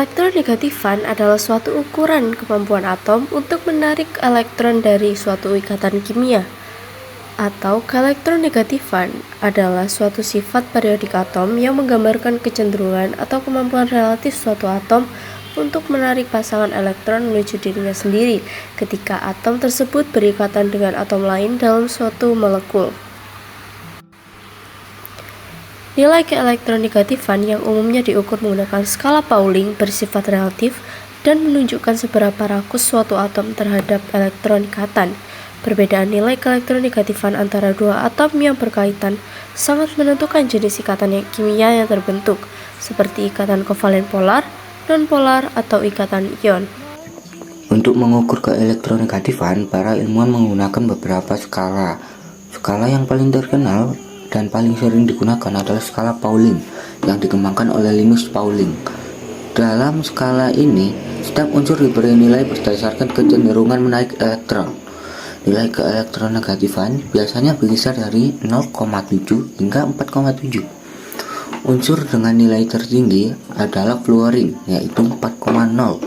Elektronegatifan adalah suatu ukuran kemampuan atom untuk menarik elektron dari suatu ikatan kimia. Atau keelektronegatifan adalah suatu sifat periodik atom yang menggambarkan kecenderungan atau kemampuan relatif suatu atom untuk menarik pasangan elektron menuju dirinya sendiri ketika atom tersebut berikatan dengan atom lain dalam suatu molekul. Nilai keelektronegatifan yang umumnya diukur menggunakan skala Pauling bersifat relatif dan menunjukkan seberapa rakus suatu atom terhadap elektron ikatan. Perbedaan nilai keelektronegatifan antara dua atom yang berkaitan sangat menentukan jenis ikatan kimia yang terbentuk, seperti ikatan kovalen polar, nonpolar, atau ikatan ion. Untuk mengukur keelektronegatifan, para ilmuwan menggunakan beberapa skala. Skala yang paling terkenal dan paling sering digunakan adalah skala Pauling yang dikembangkan oleh Linus Pauling. Dalam skala ini, setiap unsur diberi nilai berdasarkan kecenderungan menarik elektron. Nilai keelektronegatifan biasanya berkisar dari 0,7 hingga 4,7. Unsur dengan nilai tertinggi adalah fluorine, yaitu 4,0,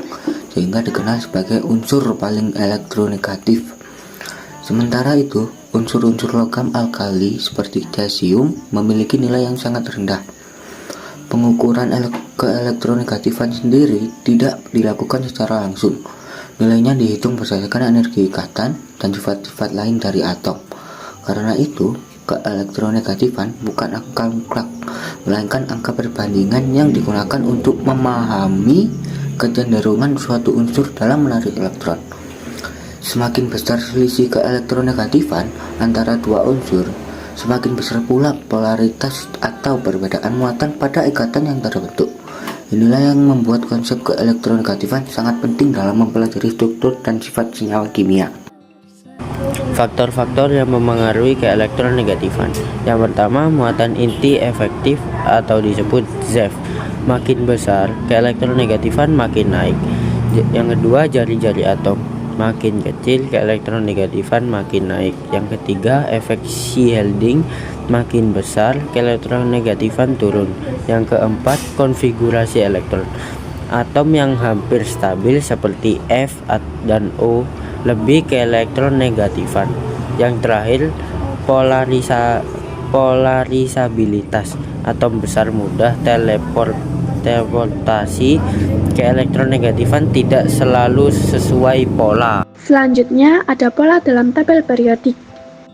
sehingga dikenal sebagai unsur paling elektronegatif. Sementara itu, unsur-unsur logam alkali seperti cesium memiliki nilai yang sangat rendah. Pengukuran keelektronegatifan sendiri tidak dilakukan secara langsung. Nilainya dihitung berdasarkan energi ikatan dan sifat-sifat lain dari atom. Karena itu, keelektronegatifan bukan angka mutlak, melainkan angka perbandingan yang digunakan untuk memahami kecenderungan suatu unsur dalam menarik elektron. Semakin besar selisih keelektronegatifan antara dua unsur, semakin besar pula polaritas atau perbedaan muatan pada ikatan yang terbentuk. Inilah yang membuat konsep keelektronegatifan sangat penting dalam mempelajari struktur dan sifat senyawa kimia. Faktor-faktor yang memengaruhi keelektronegatifan. Yang pertama, muatan inti efektif atau disebut ZeV. Makin besar, keelektronegatifan makin naik. Yang kedua, jari-jari atom. Makin kecil, keelektronegatifan makin naik. Yang ketiga, efek shielding. Makin besar, keelektronegatifan turun. Yang keempat, konfigurasi elektron. Atom yang hampir stabil seperti F dan O lebih keelektronegatifan. Yang terakhir, polarisabilitas. Atom besar mudah teleportasi. Keelektronegatifan tidak selalu sesuai pola. Selanjutnya ada pola dalam tabel periodik,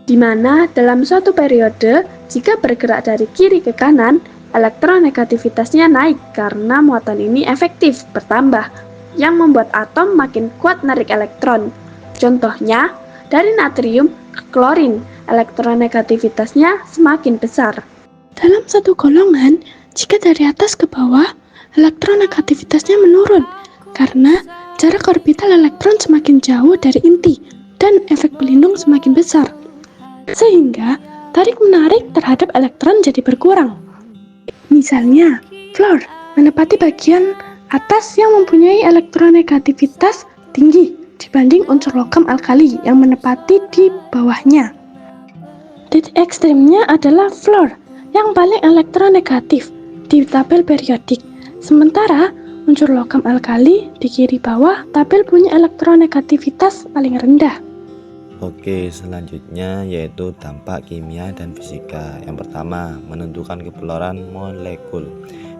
di mana dalam suatu periode, jika bergerak dari kiri ke kanan, elektronegativitasnya naik karena muatan ini efektif bertambah, yang membuat atom makin kuat menarik elektron. Contohnya, dari natrium ke klorin, elektronegativitasnya semakin besar. Dalam satu golongan, jika dari atas ke bawah, elektronegativitasnya menurun karena jarak orbital elektron semakin jauh dari inti dan efek pelindung semakin besar, sehingga tarik-menarik terhadap elektron jadi berkurang. Misalnya, fluor menempati bagian atas yang mempunyai elektronegativitas tinggi dibanding unsur logam alkali yang menempati di bawahnya. Titik ekstrimnya adalah fluor yang paling elektronegatif di tabel periodik, sementara unsur logam alkali di kiri bawah tabel punya elektronegativitas paling rendah. Oke, selanjutnya yaitu dampak kimia dan fisika. Yang pertama, menentukan kepeloran molekul.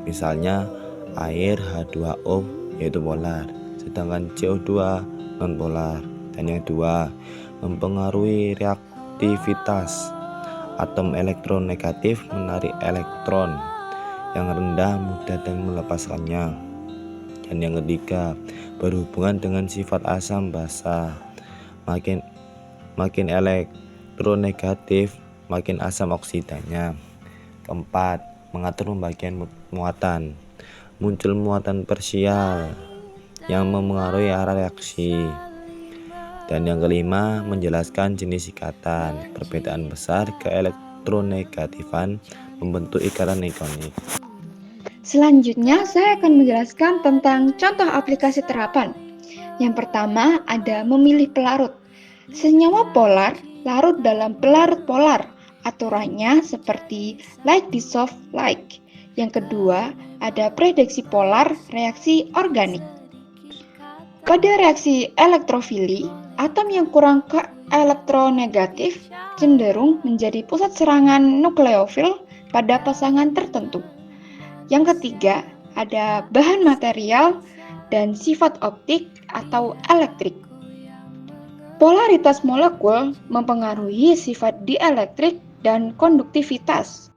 Misalnya air H2O yaitu polar, sedangkan CO2 nonpolar. Dan yang kedua, mempengaruhi reaktivitas. Atom elektronegatif menarik elektron yang rendah mudah dan melepaskannya. Dan yang ketiga, berhubungan dengan sifat asam basa. Makin elektronegatif, makin asam oksidanya. Keempat, mengatur pembagian muatan. Muncul muatan parsial yang memengaruhi arah reaksi. Dan yang kelima, menjelaskan jenis ikatan. Perbedaan besar keelektronegatifan membentuk ikatan ionik. Selanjutnya, saya akan menjelaskan tentang contoh aplikasi terapan. Yang pertama, ada memilih pelarut. Senyawa polar larut dalam pelarut polar. Aturannya seperti like dissolve like. Yang kedua, ada prediksi polar reaksi organik. Pada reaksi elektrofili, atom yang kurang ke elektronegatif cenderung menjadi pusat serangan nukleofil pada pasangan tertentu. Yang ketiga, ada bahan material dan sifat optik atau elektrik. Polaritas molekul mempengaruhi sifat dielektrik dan konduktivitas.